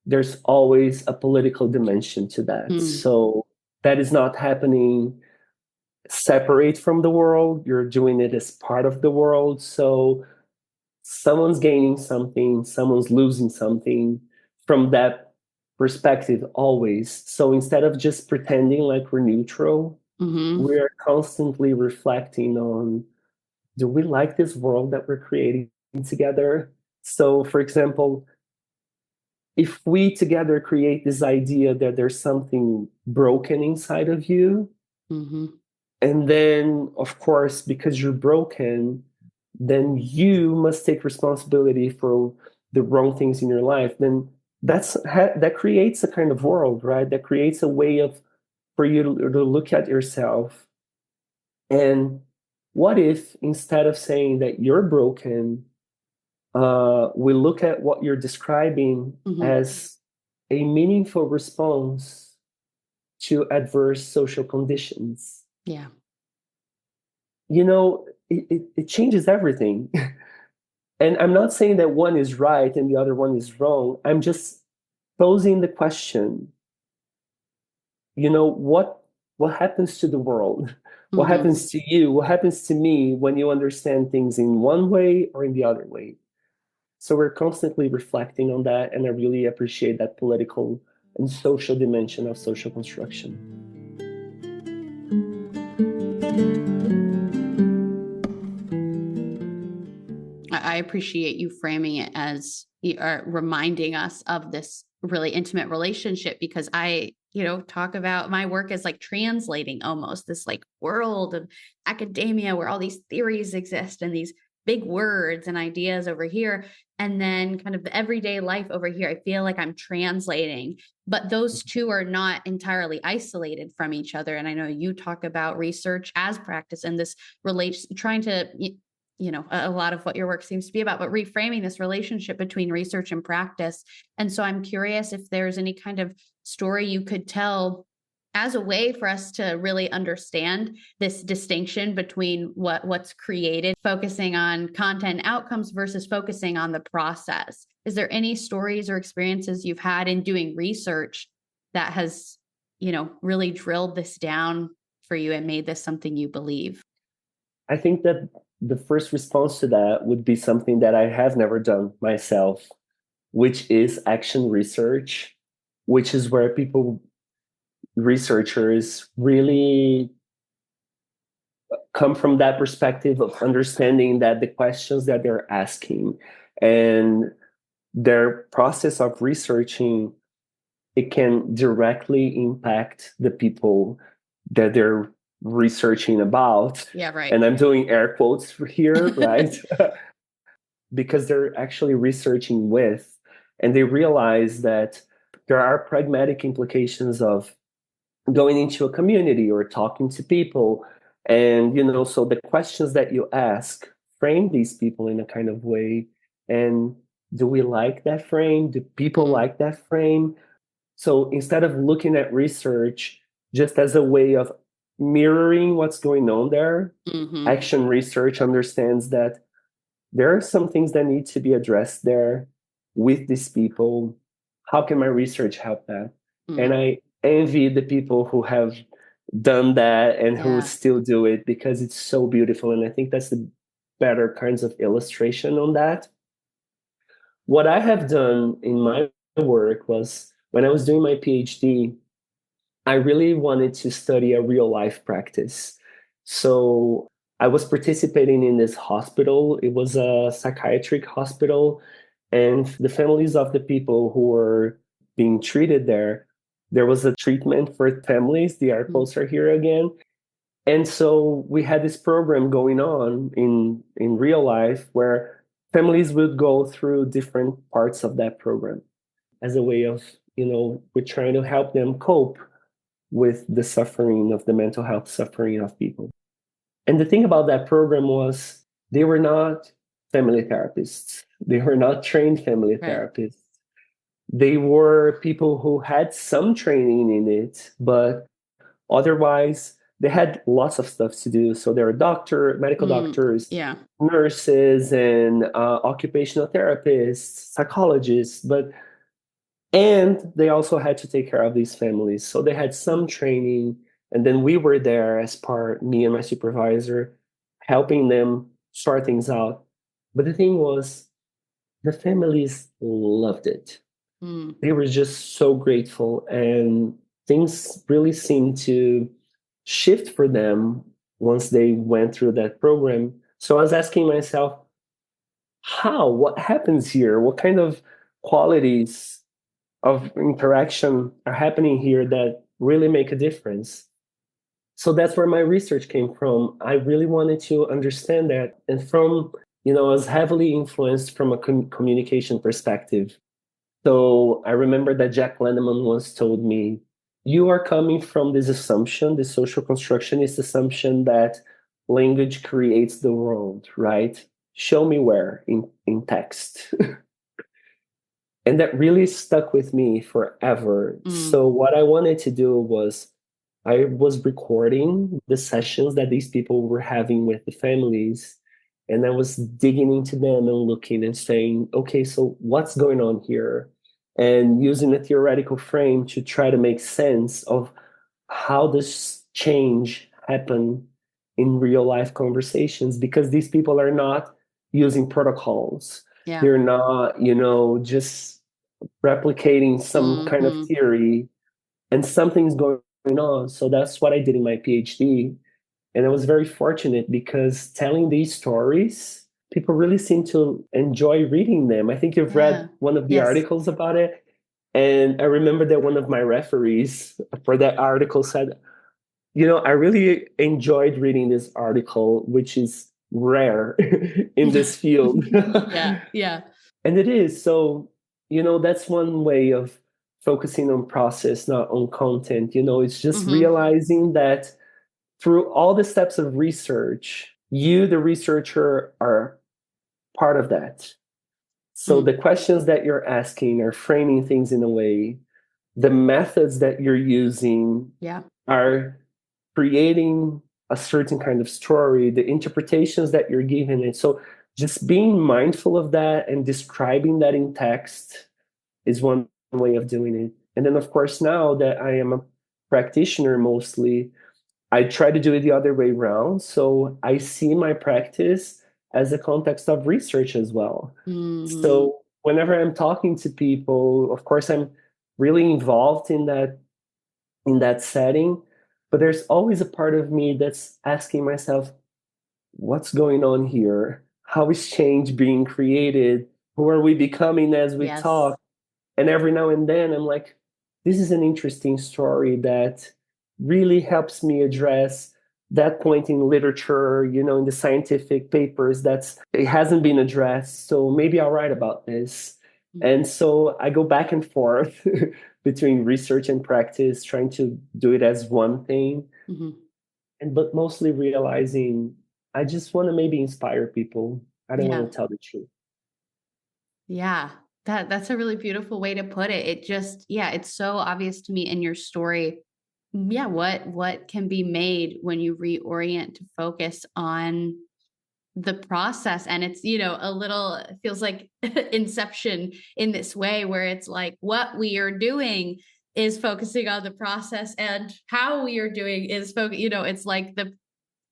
there's always a political dimension to that. So that is not happening separate from the world. You're doing it as part of the world. So someone's gaining something, someone's losing something from that perspective always. So instead of just pretending like we're neutral, we're constantly reflecting on, do we like this world that we're creating together? So, for example, if we together create this idea that there's something broken inside of you, and then, of course, because you're broken, then you must take responsibility for the wrong things in your life, then that creates a kind of world, right? That creates a way for you to look at yourself. And what if, instead of saying that you're broken, we look at what you're describing as a meaningful response to adverse social conditions? Yeah. It changes everything. And I'm not saying that one is right and the other one is wrong. I'm just posing the question, what happens to the world? What happens to you? What happens to me when you understand things in one way or in the other way? So we're constantly reflecting on that, and I really appreciate that political and social dimension of social construction. I appreciate you framing it as you are reminding us of this really intimate relationship, because I, talk about my work as like translating almost this like world of academia where all these theories exist and these big words and ideas over here. And then kind of the everyday life over here, I feel like I'm translating, but those two are not entirely isolated from each other. And I know you talk about research as practice, and this relates, trying to, a lot of what your work seems to be about, but reframing this relationship between research and practice. And so I'm curious if there's any kind of story you could tell as a way for us to really understand this distinction between what's created, focusing on content outcomes versus focusing on the process. Is there any stories or experiences you've had in doing research that has, really drilled this down for you and made this something you believe? I think that the first response to that would be something that I have never done myself, which is action research, which is where researchers really come from that perspective of understanding that the questions that they're asking and their process of researching, it can directly impact the people that they're researching about. Yeah, right. And I'm doing air quotes here, right? Because they're actually researching with, and they realize that there are pragmatic implications of going into a community or talking to people. And, so the questions that you ask frame these people in a kind of way. And do we like that frame? Do people like that frame? So instead of looking at research just as a way of mirroring what's going on there, action research understands that there are some things that need to be addressed there with these people. How can my research help that? And I envy the people who have done that and who Yeah. still do it, because it's so beautiful. And I think that's the better kinds of illustration on that. What I have done in my work was, when I was doing my PhD, I really wanted to study a real life practice. So I was participating in this hospital. It was a psychiatric hospital, and the families of the people who were being treated there was a treatment for families. The articles are here again. And so we had this program going on in real life where families would go through different parts of that program as a way of, we're trying to help them cope with the suffering of the mental health suffering of people. And the thing about that program was, they were not family therapists. They were not trained family therapists. They were people who had some training in it, but otherwise they had lots of stuff to do. So there were medical doctors, nurses, and occupational therapists, psychologists, and they also had to take care of these families. So they had some training. And then we were there as me and my supervisor, helping them sort things out. But the thing was, the families loved it. They were just so grateful. And things really seemed to shift for them once they went through that program. So I was asking myself, what happens here? What kind of qualities of interaction are happening here that really make a difference? So that's where my research came from. I really wanted to understand that. And I was heavily influenced from a communication perspective. So I remember that Jack Lennon once told me, you are coming from this assumption, this social constructionist assumption that language creates the world, right? Show me where in text. And that really stuck with me forever. So what I wanted to do was, I was recording the sessions that these people were having with the families. And I was digging into them and looking and saying, okay, so what's going on here? And using a theoretical frame to try to make sense of how this change happened in real life conversations, because these people are not using protocols. They're not, just replicating some kind of theory, and something's going on. So that's what I did in my PhD. And I was very fortunate, because telling these stories, people really seem to enjoy reading them. I think you've read one of the articles about it. And I remember that one of my referees for that article said, I really enjoyed reading this article, which is rare in this field. Yeah. And it is. So, that's one way of focusing on process, not on content. It's just realizing that through all the steps of research, you, the researcher, are part of that. So the questions that you're asking are framing things in a way, the methods that you're using are creating a certain kind of story, the interpretations that you're giving it. So just being mindful of that and describing that in text is one way of doing it. And then, of course, now that I am a practitioner mostly, I try to do it the other way around. So I see my practice as a context of research as well. So whenever I'm talking to people, of course, I'm really involved in that setting, but there's always a part of me that's asking myself, what's going on here? How is change being created? Who are we becoming as we talk? And every now and then I'm like, this is an interesting story that really helps me address that point in literature, in the scientific papers, it hasn't been addressed. So maybe I'll write about this. And so I go back and forth between research and practice, trying to do it as one thing. But mostly realizing I just want to maybe inspire people. I don't want to tell the truth. Yeah. That's a really beautiful way to put it. It just, it's so obvious to me in your story. What can be made when you reorient to focus on the process. And it's, it feels like inception in this way, where it's like what we are doing is focusing on the process, and how we are doing is it's like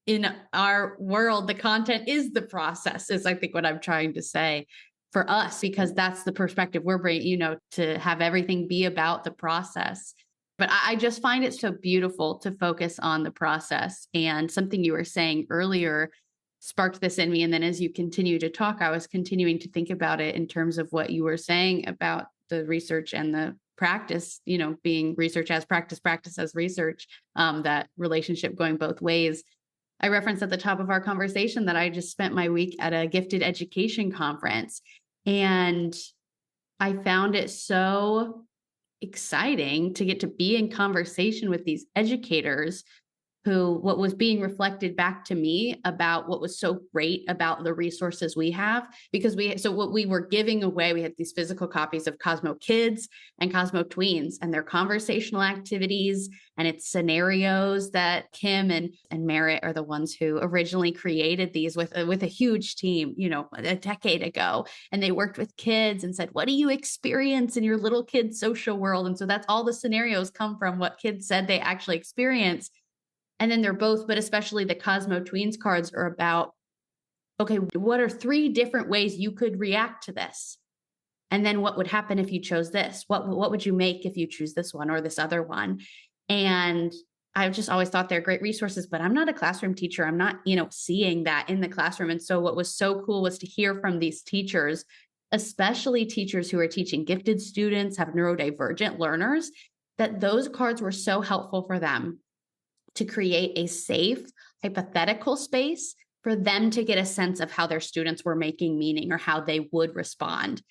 in our world, the content is the process, is I think what I'm trying to say for us, because that's the perspective we're bringing, to have everything be about the process. But I just find it so beautiful to focus on the process. And something you were saying earlier sparked this in me. And then as you continue to talk, I was continuing to think about it in terms of what you were saying about the research and the practice, being research as practice, practice as research, that relationship going both ways. I referenced at the top of our conversation that I just spent my week at a gifted education conference, and I found it so exciting to get to be in conversation with these educators who, what was being reflected back to me about what was so great about the resources we have, because what we were giving away, we had these physical copies of Cosmo Kids and Cosmo Tweens and their conversational activities and its scenarios that Kim and Merritt are the ones who originally created these with a huge team, a decade ago. And they worked with kids and said, what do you experience in your little kid's social world? And so that's all the scenarios come from what kids said they actually experienced. And then they're both, but especially the Cosmo Tweens cards are about, okay, what are 3 different ways you could react to this? And then what would happen if you chose this? What would you make if you choose this one or this other one? And I've just always thought they're great resources, but I'm not a classroom teacher. I'm not, seeing that in the classroom. And so what was so cool was to hear from these teachers, especially teachers who are teaching gifted students, have neurodivergent learners, that those cards were so helpful for them to create a safe, hypothetical space for them to get a sense of how their students were making meaning or how they would respond.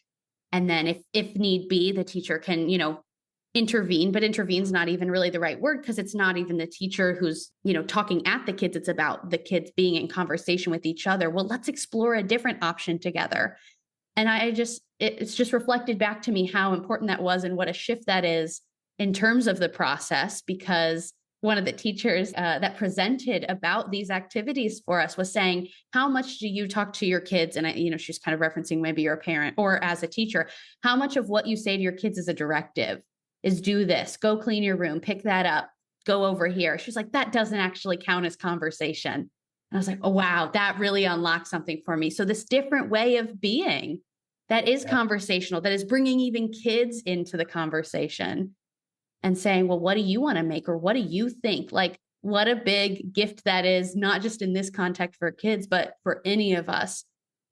And then if need be, the teacher can, intervene, but intervene's not even really the right word, because it's not even the teacher who's, talking at the kids. It's about the kids being in conversation with each other. Well, let's explore a different option together. And it's just reflected back to me how important that was and what a shift that is in terms of the process, because one of the teachers that presented about these activities for us was saying, how much do you talk to your kids? And she's kind of referencing maybe you're a parent or as a teacher, how much of what you say to your kids is a directive, is do this, go clean your room, pick that up, go over here. She's like, that doesn't actually count as conversation. And I was like, oh, wow, that really unlocked something for me. So this different way of being that is conversational, that is bringing even kids into the conversation and saying, well, what do you want to make? Or what do you think? Like, what a big gift that is, not just in this context for kids, but for any of us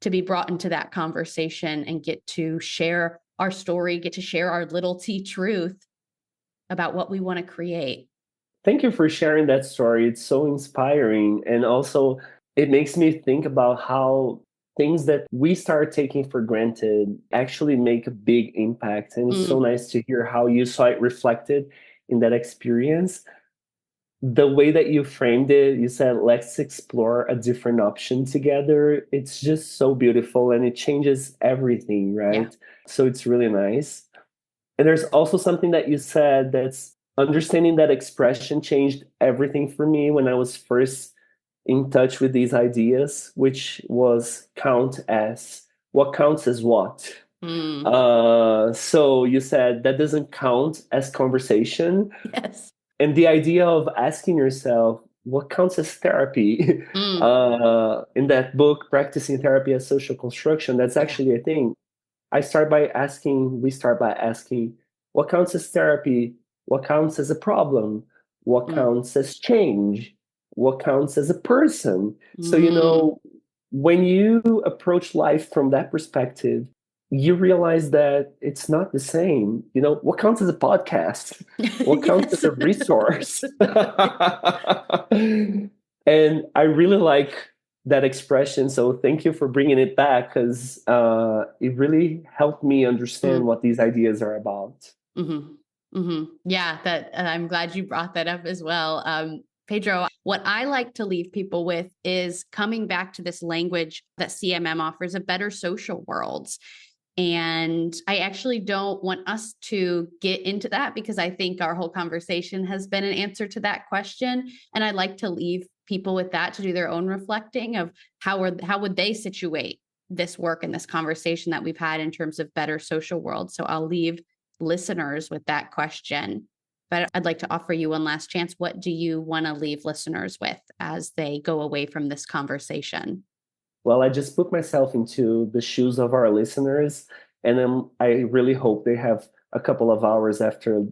to be brought into that conversation and get to share our story, get to share our little T truth about what we want to create. Thank you for sharing that story. It's so inspiring. And also, it makes me think about how things that we start taking for granted actually make a big impact. And it's so nice to hear how you saw it reflected in that experience. The way that you framed it, you said, let's explore a different option together. It's just so beautiful and it changes everything, right? Yeah. So it's really nice. And there's also something that you said that's understanding that expression changed everything for me when I was first in touch with these ideas, which was count as what counts as what. So you said that doesn't count as conversation. Yes. And the idea of asking yourself, what counts as therapy? In that book, Practicing Therapy as Social Construction, that's actually a thing. We start by asking, what counts as therapy? What counts as a problem? What counts as change? What counts as a person? So, when you approach life from that perspective, you realize that it's not the same. What counts as a podcast? What counts as a resource? And I really like that expression. So thank you for bringing it back, because it really helped me understand what these ideas are about. Yeah, I'm glad you brought that up as well. Pedro, what I like to leave people with is coming back to this language that CMM offers of better social worlds. And I actually don't want us to get into that, because I think our whole conversation has been an answer to that question. And I'd like to leave people with that to do their own reflecting of how would they situate this work and this conversation that we've had in terms of better social worlds. So I'll leave listeners with that question. but I'd like to offer you one last chance. What do you want to leave listeners with as they go away from this conversation? Well, I just put myself into the shoes of our listeners, and then I really hope they have a couple of hours after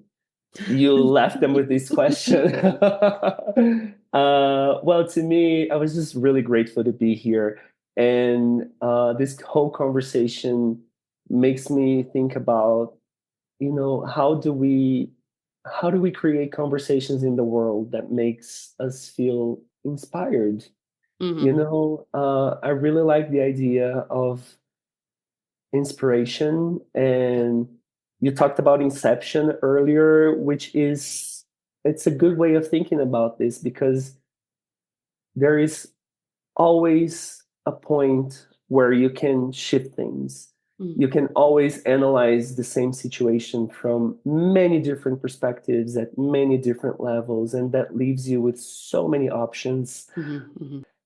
you left them with this question. Well, to me, I was just really grateful to be here. And this whole conversation makes me think about, how do we create conversations in the world that makes us feel inspired? I really like the idea of inspiration, and you talked about inception earlier, it's a good way of thinking about this, because there is always a point where you can shift things. You can always analyze the same situation from many different perspectives at many different levels, and that leaves you with so many options.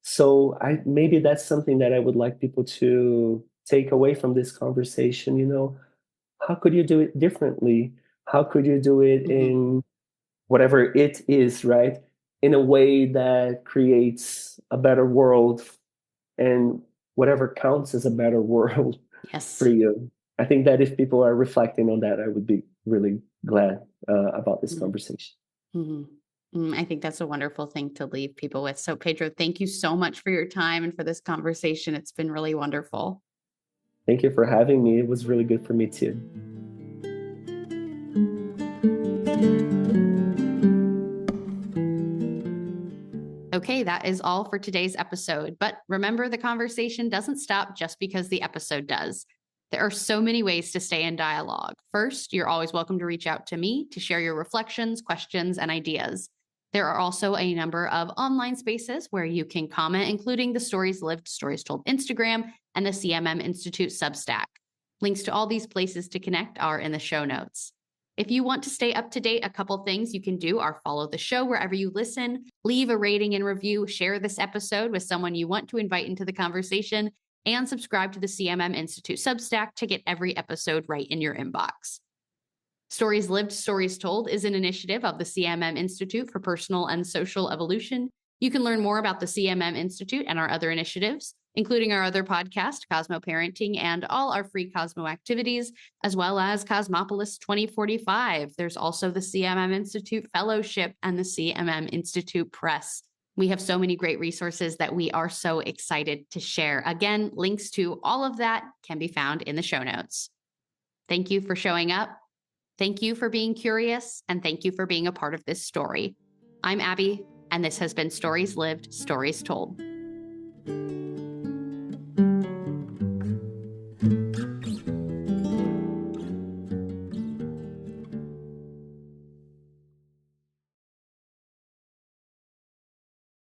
So maybe that's something that I would like people to take away from this conversation. How could you do it differently? How could you do it in whatever it is, right? In a way that creates a better world, and whatever counts as a better world for you. I think that if people are reflecting on that, I would be really glad about this conversation. I think that's a wonderful thing to leave people with. So, Pedro, thank you so much for your time and for this conversation. It's been really wonderful. Thank you for having me. It was really good for me too. Okay, that is all for today's episode. But remember, the conversation doesn't stop just because the episode does. There are so many ways to stay in dialogue. First, you're always welcome to reach out to me to share your reflections, questions, and ideas. There are also a number of online spaces where you can comment, including the Stories Lived, Stories Told Instagram and the CMM Institute Substack. Links to all these places to connect are in the show notes. If you want to stay up to date, a couple things you can do are follow the show wherever you listen, leave a rating and review, share this episode with someone you want to invite into the conversation, and subscribe to the CMM Institute Substack to get every episode right in your inbox. Stories Lived, Stories Told is an initiative of the CMM Institute for Personal and Social Evolution. You can learn more about the CMM Institute and our other initiatives, including our other podcast, Cosmo Parenting, and all our free Cosmo activities, as well as Cosmopolis 2045. There's also the CMM Institute Fellowship and the CMM Institute Press. We have so many great resources that we are so excited to share. Again, links to all of that can be found in the show notes. Thank you for showing up. Thank you for being curious, and thank you for being a part of this story. I'm Abby, and this has been Stories Lived, Stories Told.